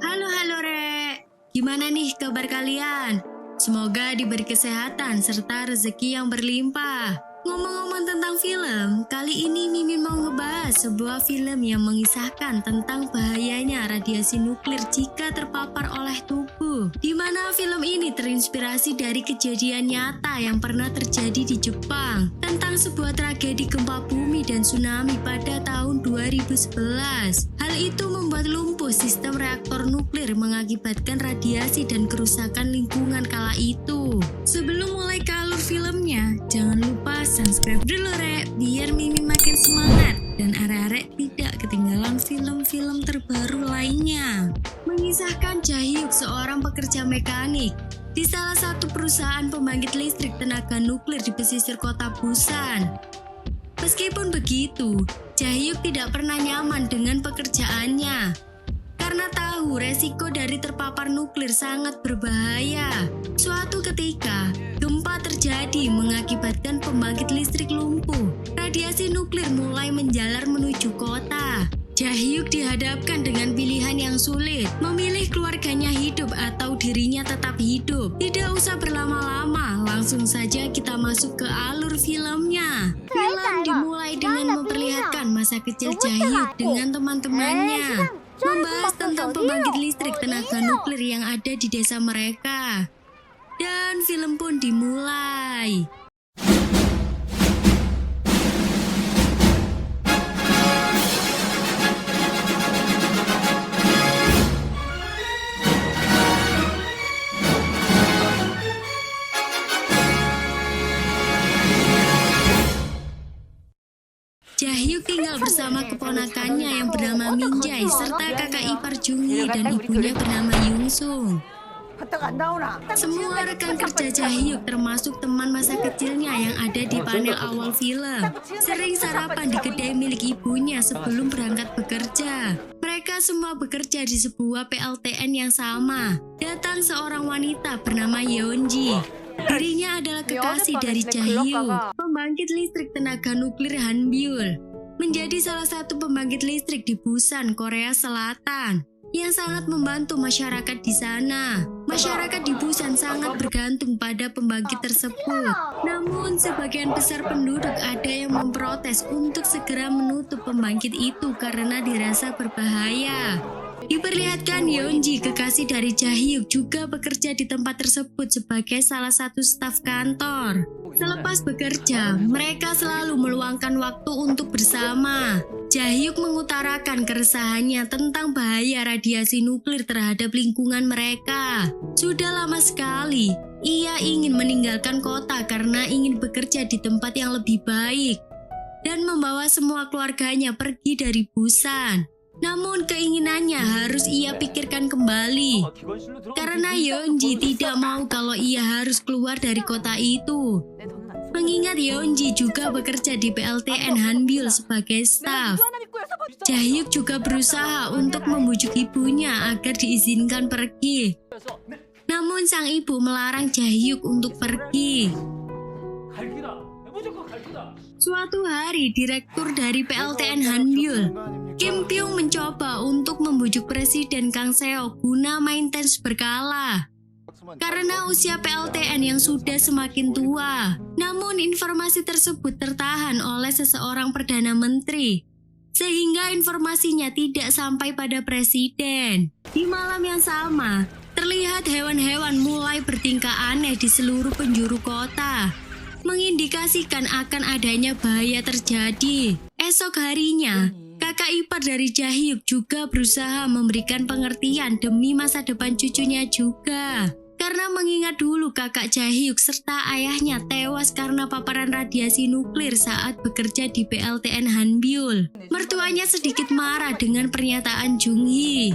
Halo Rek, gimana nih kabar kalian? Semoga diberi kesehatan serta rezeki yang berlimpah. Ngomong-ngomong tentang film, kali ini Mimin mau ngebahas sebuah film yang mengisahkan tentang bahayanya radiasi nuklir jika terpapar oleh tubuh. Di mana film ini terinspirasi dari kejadian nyata yang pernah terjadi di Jepang tentang sebuah tragedi gempa bumi dan tsunami pada tahun 2011. Hal itu membuat lumpuh sistem reaktor nuklir mengakibatkan radiasi dan kerusakan lingkungan kala itu. Sebelum mulai ke alur filmnya, jangan lupa subscribe dulu Rek, biar Mimin makin semangat dan arek-arek tidak ketinggalan film-film terbaru lainnya. Mengisahkan Jahyuk, seorang pekerja mekanik di salah satu perusahaan pembangkit listrik tenaga nuklir di pesisir kota Busan. Meskipun begitu, Jahyuk tidak pernah nyaman dengan pekerjaannya karena tahu resiko dari terpapar nuklir sangat berbahaya. Suatu ketika, gempa terjadi mengakibatkan pembangkit listrik lumpuh. Radiasi nuklir mulai menjalar menuju kota. Jahyuk dihadapkan dengan pilihan yang sulit, memilih keluarganya hidup atau dirinya tetap hidup. Tidak usah berlama-lama, langsung saja kita masuk ke alur filmnya. Film dimulai dengan memperlihatkan masa kecil Jahyuk dengan teman-temannya, membahas tentang pembangkit listrik tenaga nuklir yang ada di desa mereka. Dan film pun dimulai. Jahyuk tinggal bersama keponakannya yang bernama Minjae serta kakak ipar Junghee dan ibunya bernama Yongsung. Semua rekan kerja Jahyuk termasuk teman masa kecilnya yang ada di panel awal film sering sarapan di kedai milik ibunya sebelum berangkat bekerja. Mereka semua bekerja di sebuah PLTN yang sama. Datang seorang wanita bernama Yeonji. Dirinya adalah kekasih dari Jahyuk, pembangkit listrik tenaga nuklir Hanbyul. Menjadi salah satu pembangkit listrik di Busan, Korea Selatan, yang sangat membantu masyarakat di sana. Masyarakat di Busan sangat bergantung pada pembangkit tersebut. Namun, sebagian besar penduduk ada yang memprotes untuk segera menutup pembangkit itu karena dirasa berbahaya. Diperlihatkan Yeonji, kekasih dari Jahyuk, juga bekerja di tempat tersebut sebagai salah satu staf kantor. Selepas bekerja, mereka selalu meluangkan waktu untuk bersama. Jahyuk mengutarakan keresahannya tentang bahaya radiasi nuklir terhadap lingkungan mereka. Sudah lama sekali, ia ingin meninggalkan kota karena ingin bekerja di tempat yang lebih baik dan membawa semua keluarganya pergi dari Busan. Namun keinginannya harus ia pikirkan kembali karena Yeonji tidak mau kalau ia harus keluar dari kota itu. Mengingat Yeonji juga bekerja di PLTN Hanbyul sebagai staf, Jahyuk juga berusaha untuk membujuk ibunya agar diizinkan pergi. Namun sang ibu melarang Jahyuk untuk pergi. Suatu hari, direktur dari PLTN Hanbyul, Kim Pyung, mencoba untuk membujuk Presiden Kang Seo guna maintenance berkala karena usia PLTN yang sudah semakin tua. Namun informasi tersebut tertahan oleh seseorang Perdana Menteri, sehingga informasinya tidak sampai pada Presiden. Di malam yang sama, terlihat hewan-hewan mulai bertingkah aneh di seluruh penjuru kota, mengindikasikan akan adanya bahaya terjadi. Esok harinya, kakak ipar dari Jahyuk juga berusaha memberikan pengertian demi masa depan cucunya juga. Karena mengingat dulu kakak Jahyuk serta ayahnya tewas karena paparan radiasi nuklir saat bekerja di PLTN Hanbyul. Mertuanya sedikit marah dengan pernyataan Junghee.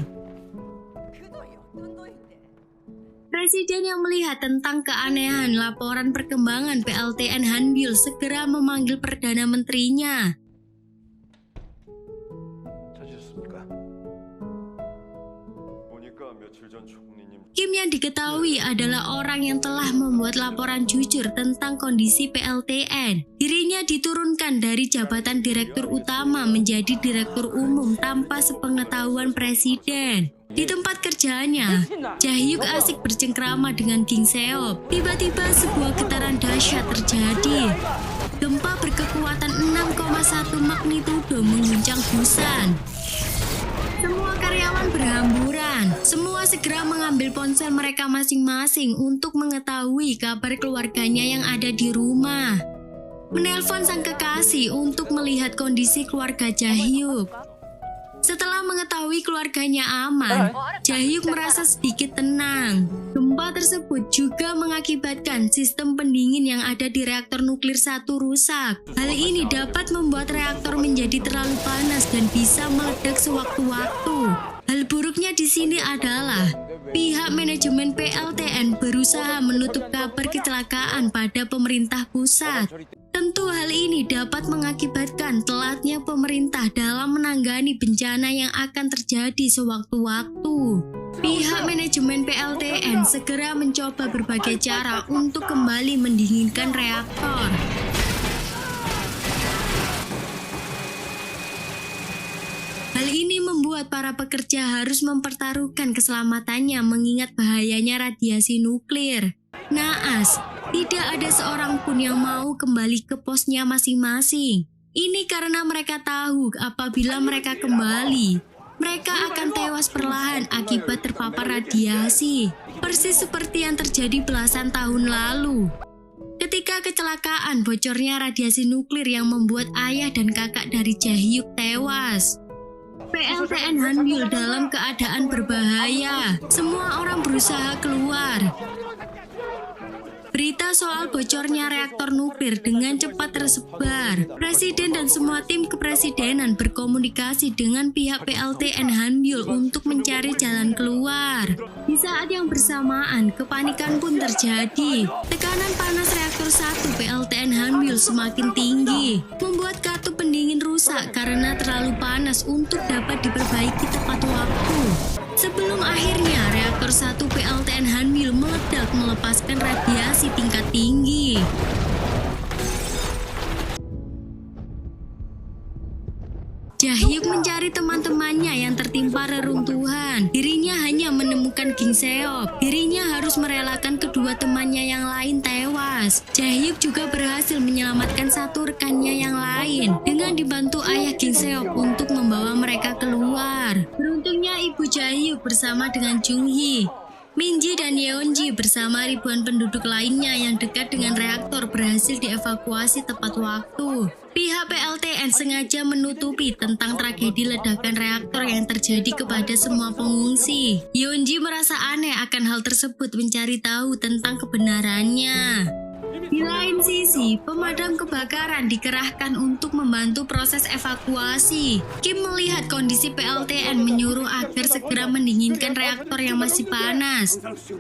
Presiden yang melihat tentang keanehan laporan perkembangan PLTN Hanbyul segera memanggil Perdana Menterinya. Kim yang diketahui adalah orang yang telah membuat laporan jujur tentang kondisi PLTN. Dirinya diturunkan dari jabatan direktur utama menjadi direktur umum tanpa sepengetahuan presiden. Di tempat kerjanya, Jae-hyuk asik bercengkrama dengan Kim Seop. Tiba-tiba sebuah getaran dahsyat terjadi. Gempa berkekuatan 6,1 magnitudo mengguncang Busan. Semua karyawan berhamburan. Semua segera mengambil ponsel mereka masing-masing untuk mengetahui kabar keluarganya yang ada di rumah. Menelpon sang kekasih untuk melihat kondisi keluarga Jae-hyuk. Setelah mengetahui keluarganya aman, Jae-hyuk merasa sedikit tenang. Gempa tersebut juga mengakibatkan sistem pendingin yang ada di reaktor nuklir 1 rusak. Hal ini dapat membuat reaktor menjadi terlalu panas dan bisa meledak sewaktu-waktu. Hal buruknya di sini adalah pihak manajemen PLTN berusaha menutup kabar kecelakaan pada pemerintah pusat. Tentu hal ini dapat mengakibatkan telatnya pemerintah dalam menangani bencana yang akan terjadi sewaktu-waktu. Pihak manajemen PLTN segera mencoba berbagai cara untuk kembali mendinginkan reaktor. Hal ini membuat para pekerja harus mempertaruhkan keselamatannya mengingat bahayanya radiasi nuklir. Naas, tidak ada seorang pun yang mau kembali ke posnya masing-masing. Ini karena mereka tahu apabila mereka kembali, mereka akan tewas perlahan akibat terpapar radiasi. Persis seperti yang terjadi belasan tahun lalu. Ketika kecelakaan bocornya radiasi nuklir yang membuat ayah dan kakak dari Jae-hyuk tewas. PLTN Hanbyul dalam keadaan berbahaya. Semua orang berusaha keluar. Berita soal bocornya reaktor nuklir dengan cepat tersebar. Presiden dan semua tim kepresidenan berkomunikasi dengan pihak PLTN Hanbyul untuk mencari jalan keluar. Di saat yang bersamaan, kepanikan pun terjadi. Tekanan panas reaktor 1 PLTN Hanbyul semakin tinggi, membuat kartu pendingin rusak karena terlalu panas untuk dapat diperbaiki tepat waktu. Sebelum akhirnya reaktor 1 PLTN Hanbyul meledak melepaskan radiasi tingkat tinggi. Jae-hyuk mencari teman-temannya yang tertimpa reruntuhan. Dirinya hanya menemukan Kim Seop. Dirinya harus merelakan kedua temannya yang lain tewas. Jae-hyuk juga berhasil menyelamatkan satu rekannya yang lain dengan dibantu ayah Kim Seop untuk membawa mereka keluar. Beruntungnya ibu Jae-hyuk bersama dengan Jung-hee, Min-ji dan Yeon-ji bersama ribuan penduduk lainnya yang dekat dengan reaktor berhasil dievakuasi tepat waktu. Pihak PLTN sengaja menutupi tentang tragedi ledakan reaktor yang terjadi kepada semua pengungsi. Yeon-ji merasa aneh akan hal tersebut, mencari tahu tentang kebenarannya. Di lain sisi, pemadam kebakaran dikerahkan untuk membantu proses evakuasi. Kim melihat kondisi PLTN menyuruh agar segera mendinginkan reaktor yang masih panas,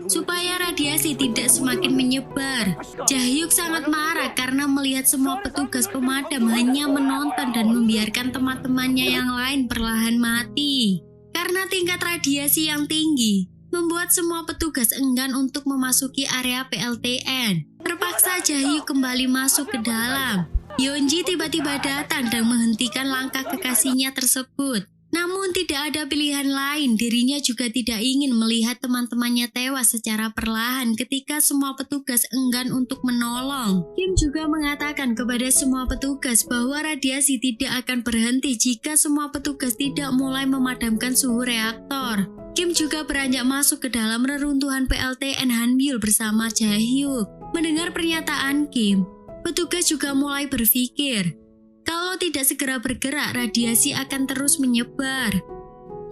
supaya radiasi tidak semakin menyebar. Jae-hyuk sangat marah karena melihat semua petugas pemadam hanya menonton dan membiarkan teman-temannya yang lain perlahan mati. Karena tingkat radiasi yang tinggi, membuat semua petugas enggan untuk memasuki area PLTN. Terpaksa Jae-hyuk kembali masuk ke dalam. Yeon-ji tiba-tiba datang dan menghentikan langkah kekasihnya tersebut. Namun tidak ada pilihan lain, dirinya juga tidak ingin melihat teman-temannya tewas secara perlahan ketika semua petugas enggan untuk menolong. Kim juga mengatakan kepada semua petugas bahwa radiasi tidak akan berhenti jika semua petugas tidak mulai memadamkan suhu reaktor. Kim juga beranjak masuk ke dalam reruntuhan PLTN Hanbyul bersama Jae-hyuk. Mendengar pernyataan Kim, petugas juga mulai berpikir, kalau tidak segera bergerak, radiasi akan terus menyebar.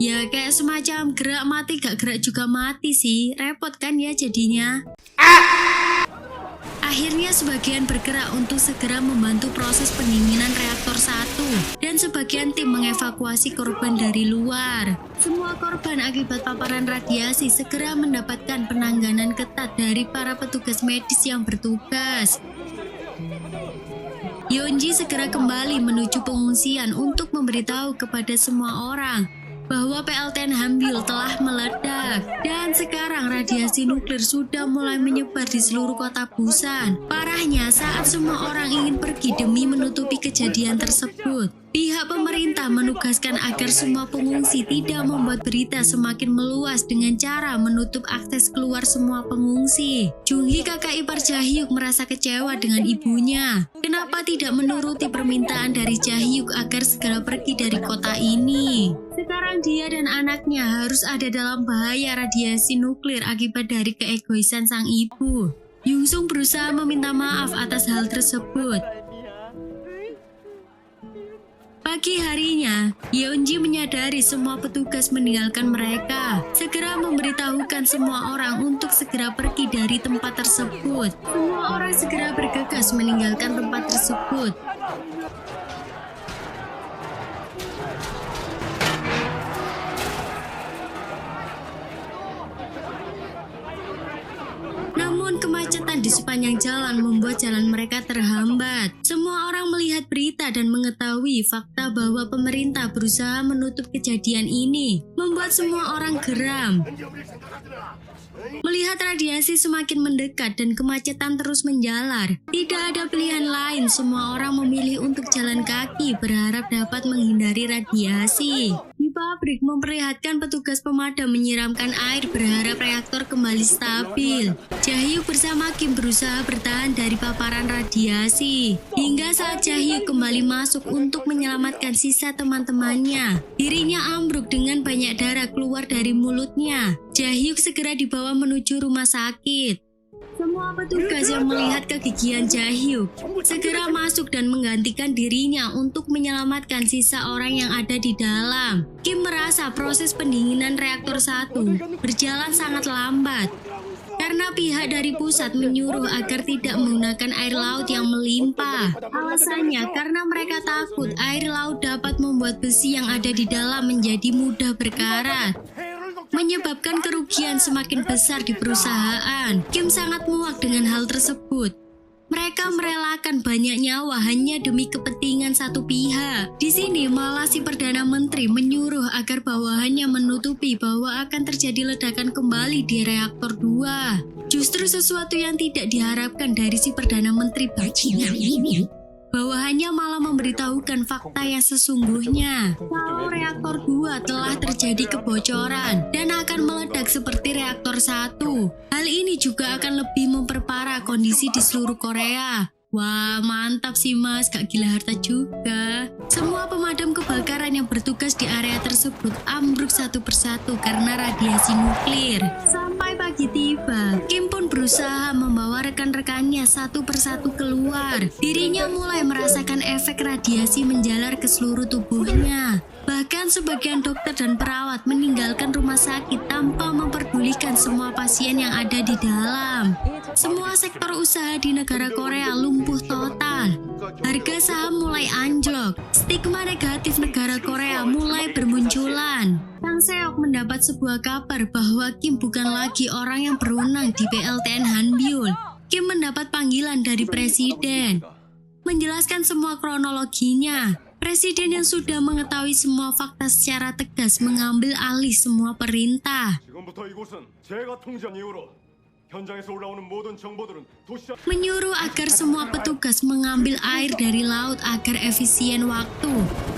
Ya kayak semacam gerak mati gak gerak juga mati sih, repot kan ya jadinya. Akhirnya sebagian bergerak untuk segera membantu proses pendinginan reaktor 1 dan sebagian tim mengevakuasi korban dari luar. Semua korban akibat paparan radiasi segera mendapatkan penanganan ketat dari para petugas medis yang bertugas. Yeon-ji segera kembali menuju pengungsian untuk memberitahu kepada semua orang bahwa PLTN Hambiul telah meledak dan sekarang radiasi nuklir sudah mulai menyebar di seluruh kota Busan. Parahnya, saat semua orang ingin pergi demi menutupi kejadian tersebut, pihak pemerintah menugaskan agar semua pengungsi tidak membuat berita semakin meluas dengan cara menutup akses keluar semua pengungsi. Junghi, kakak ipar Jaehyuk, merasa kecewa dengan ibunya. Kenapa tidak menuruti permintaan dari Jaehyuk agar segera pergi dari kota ini? Sekarang dia dan anaknya harus ada dalam bahaya radiasi nuklir akibat dari keegoisan sang ibu. Yongsung berusaha meminta maaf atas hal tersebut. Pagi harinya, Yeonji menyadari semua petugas meninggalkan mereka. Segera memberitahukan semua orang untuk segera pergi dari tempat tersebut. Semua orang segera bergegas meninggalkan tempat tersebut. Namun kemacetan di sepanjang jalan membuat jalan mereka terhambat. Semua orang melihat berita dan mengetahui fakta bahwa pemerintah berusaha menutup kejadian ini, membuat semua orang geram. Melihat radiasi semakin mendekat dan kemacetan terus menjalar, tidak ada pilihan lain, semua orang memilih untuk jalan kaki berharap dapat menghindari radiasi. Di pabrik memperlihatkan petugas pemadam menyiramkan air berharap reaktor kembali stabil. Jaehyuk bersama Kim berusaha bertahan dari paparan radiasi. Hingga saat Jaehyuk kembali masuk untuk menyelamatkan sisa teman-temannya, dirinya ambruk dengan banyak darah keluar dari mulutnya. Jaehyuk segera dibawa menuju rumah sakit. Semua petugas yang melihat kegigihan Jaehyuk segera masuk dan menggantikan dirinya untuk menyelamatkan sisa orang yang ada di dalam. Kim merasa proses pendinginan reaktor 1 berjalan sangat lambat karena pihak dari pusat menyuruh agar tidak menggunakan air laut yang melimpah. Alasannya karena mereka takut air laut dapat membuat besi yang ada di dalam menjadi mudah berkarat, menyebabkan kerugian semakin besar di perusahaan. Kim sangat muak dengan hal tersebut. Mereka merelakan banyak nyawa hanya demi kepentingan satu pihak. Di sini malah si Perdana Menteri menyuruh agar bawahannya menutupi bahwa akan terjadi ledakan kembali di reaktor 2. Justru sesuatu yang tidak diharapkan dari si Perdana Menteri bajingan ini. Bawahannya malah memberitahukan fakta yang sesungguhnya, kalau reaktor 2 telah terjadi kebocoran dan akan meledak seperti reaktor 1. Hal ini juga akan lebih memperparah kondisi di seluruh Korea. Wah, mantap sih mas, gak gila harta juga. Semua pemadam kebakaran yang bertugas di area tersebut ambruk satu persatu karena radiasi nuklir. Sampai pagi tiba, Kim pun berusaha membawa rekan-rekannya satu persatu keluar. Dirinya mulai merasakan efek radiasi menjalar ke seluruh tubuhnya. Bahkan sebagian dokter dan perawat meninggalkan rumah sakit tanpa memperdulikan semua pasien yang ada di dalam. Semua sektor usaha di negara Korea lumpuh total. Harga saham mulai anjlok. Stigma negatif negara Korea mulai bermunculan. Kang Seok mendapat sebuah kabar bahwa Kim bukan lagi orang yang berwenang di PLTN Hanbiul. Kim mendapat panggilan dari presiden, menjelaskan semua kronologinya. Presiden yang sudah mengetahui semua fakta secara tegas mengambil alih semua perintah. Menyuruh agar semua petugas mengambil air dari laut agar efisien waktu.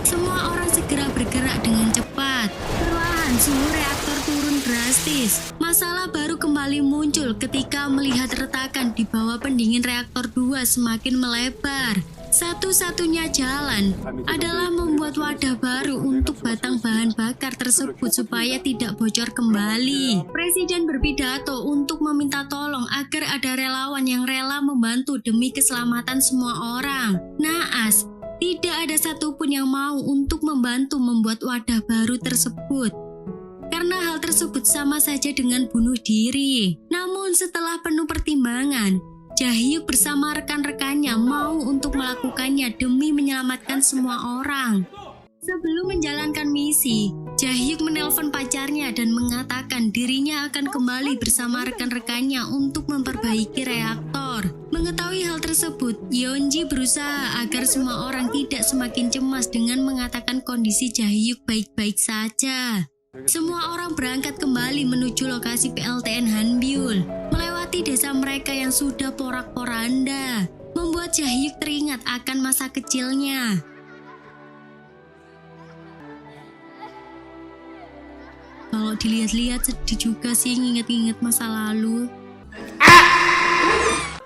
Semua orang segera bergerak dengan cepat. Perlahan suhu reaktor turun drastis. Masalah baru kembali muncul ketika melihat retakan di bawah pendingin reaktor 2 semakin melebar. Satu-satunya jalan adalah membuat wadah baru untuk batang bahan bakar tersebut supaya tidak bocor kembali. Presiden berpidato untuk meminta tolong agar ada relawan yang rela membantu demi keselamatan semua orang. Naas, tidak ada satupun yang mau untuk membantu membuat wadah baru tersebut. Karena hal tersebut sama saja dengan bunuh diri. Namun setelah penuh pertimbangan, Jaehyuk bersama rekan-rekannya mau untuk melakukannya demi menyelamatkan semua orang. Sebelum menjalankan misi, Jaehyuk menelpon pacarnya dan mengatakan dirinya akan kembali bersama rekan-rekannya untuk memperbaiki reaktor. Mengetahui hal tersebut, Yeonji berusaha agar semua orang tidak semakin cemas dengan mengatakan kondisi Jaehyuk baik-baik saja. Semua orang berangkat kembali menuju lokasi PLTN Hanbyul, melewati desa mereka yang sudah porak-poranda, membuat Jaehyuk teringat akan masa kecilnya. Kalau dilihat-lihat sedih juga sih nginget-nginget masa lalu.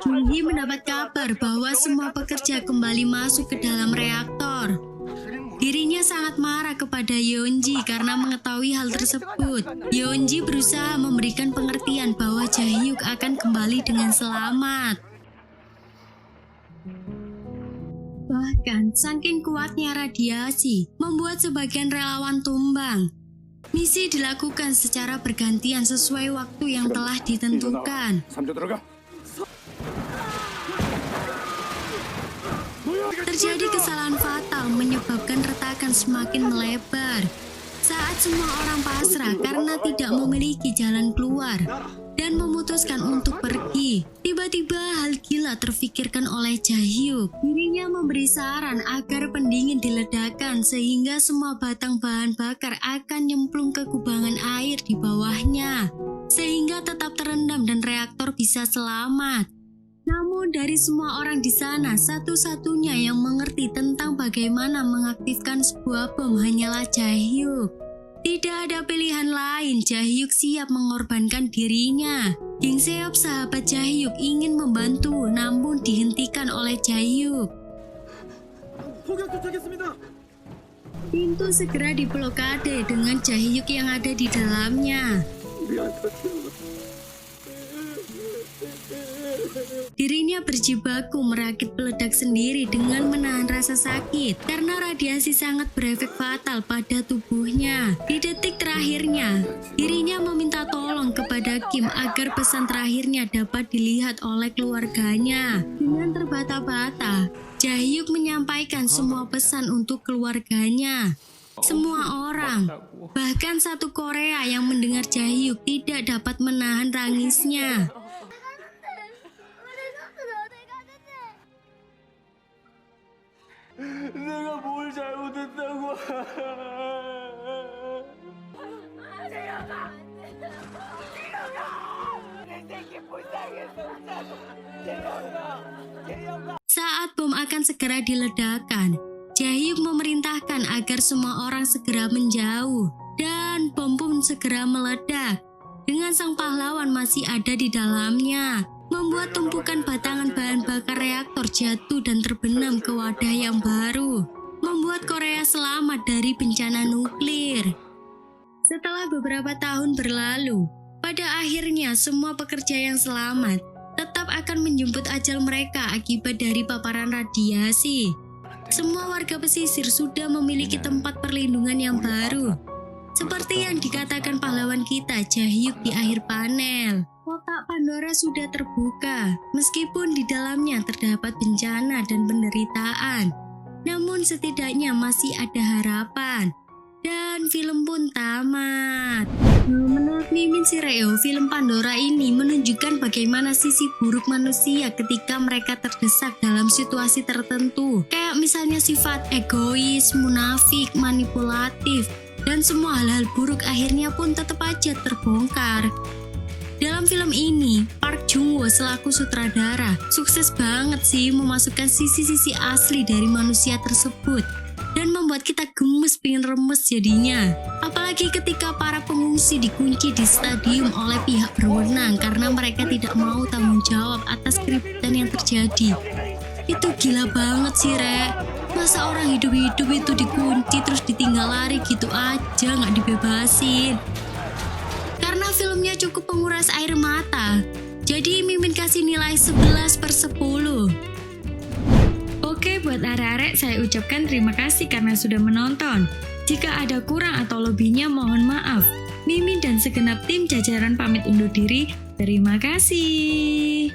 Junhee mendapat kabar bahwa semua pekerja kembali masuk ke dalam reaktor. Dirinya sangat marah kepada Yeonji karena mengetahui hal tersebut. Yeonji berusaha memberikan pengertian bahwa Jaehyuk akan kembali dengan selamat. Bahkan, saking kuatnya radiasi membuat sebagian relawan tumbang. Misi dilakukan secara bergantian sesuai waktu yang telah ditentukan. Terjadi kesalahan fatal menyebabkan retakan semakin melebar. Saat semua orang pasrah karena tidak memiliki jalan keluar dan memutuskan untuk pergi, tiba-tiba hal gila terfikirkan oleh Jaehyuk. Dirinya memberi saran agar pendingin diledakkan sehingga semua batang bahan bakar akan nyemplung ke kubangan air di bawahnya, sehingga tetap terendam dan reaktor bisa selamat. Namun dari semua orang di sana, satu-satunya yang mengerti tentang bagaimana mengaktifkan sebuah bom hanyalah Jaehyuk. Tidak ada pilihan lain, Jaehyuk siap mengorbankan dirinya. Ging Seop, sahabat Jaehyuk, ingin membantu, namun dihentikan oleh Jaehyuk. Pintu segera diblokade dengan Jaehyuk yang ada di dalamnya. Dirinya berjibaku merakit peledak sendiri dengan menahan rasa sakit karena radiasi sangat berefek fatal pada tubuhnya. Di detik terakhirnya, dirinya meminta tolong kepada Kim agar pesan terakhirnya dapat dilihat oleh keluarganya. Dengan terbata-bata, Jaehyuk menyampaikan semua pesan untuk keluarganya. Semua orang, bahkan satu Korea yang mendengar Jaehyuk tidak dapat menahan tangisnya. 내가 뭘 잘못했다고. Saat bom akan segera diledakkan, Jaehyuk memerintahkan agar semua orang segera menjauh dan bom pun segera meledak. Dengan sang pahlawan masih ada di dalamnya, membuat tumpukan batangan bahan bakar reaktor jatuh dan terbenam ke wadah yang baru, membuat Korea selamat dari bencana nuklir. Setelah beberapa tahun berlalu, pada akhirnya semua pekerja yang selamat tetap akan menjemput ajal mereka akibat dari paparan radiasi. Semua warga pesisir sudah memiliki tempat perlindungan yang baru. Seperti yang dikatakan pahlawan kita Jaehyuk di akhir panel. Kotak Pandora sudah terbuka, meskipun di dalamnya terdapat bencana dan penderitaan. Namun setidaknya masih ada harapan. Dan film pun tamat. Menurut Mimin Shireo, film Pandora ini menunjukkan bagaimana sisi buruk manusia ketika mereka terdesak dalam situasi tertentu. Kayak misalnya sifat egois, munafik, manipulatif, dan semua hal-hal buruk akhirnya pun tetap aja terbongkar. Dalam film ini, Park Jung-woo selaku sutradara sukses banget sih memasukkan sisi-sisi asli dari manusia tersebut dan membuat kita gemes pengen remes jadinya. Apalagi ketika para pengungsi dikunci di stadium oleh pihak berwenang karena mereka tidak mau tanggung jawab atas keributan yang terjadi. Itu gila banget sih, Rek. Masa orang hidup-hidup itu dikunci terus ditinggal lari gitu aja nggak dibebasin. Karena filmnya cukup menguras air mata, jadi Mimin kasih nilai 11/10. Oke, buat arek-arek saya ucapkan terima kasih karena sudah menonton. Jika ada kurang atau lebihnya mohon maaf. Mimin dan segenap tim jajaran pamit undur diri. Terima kasih.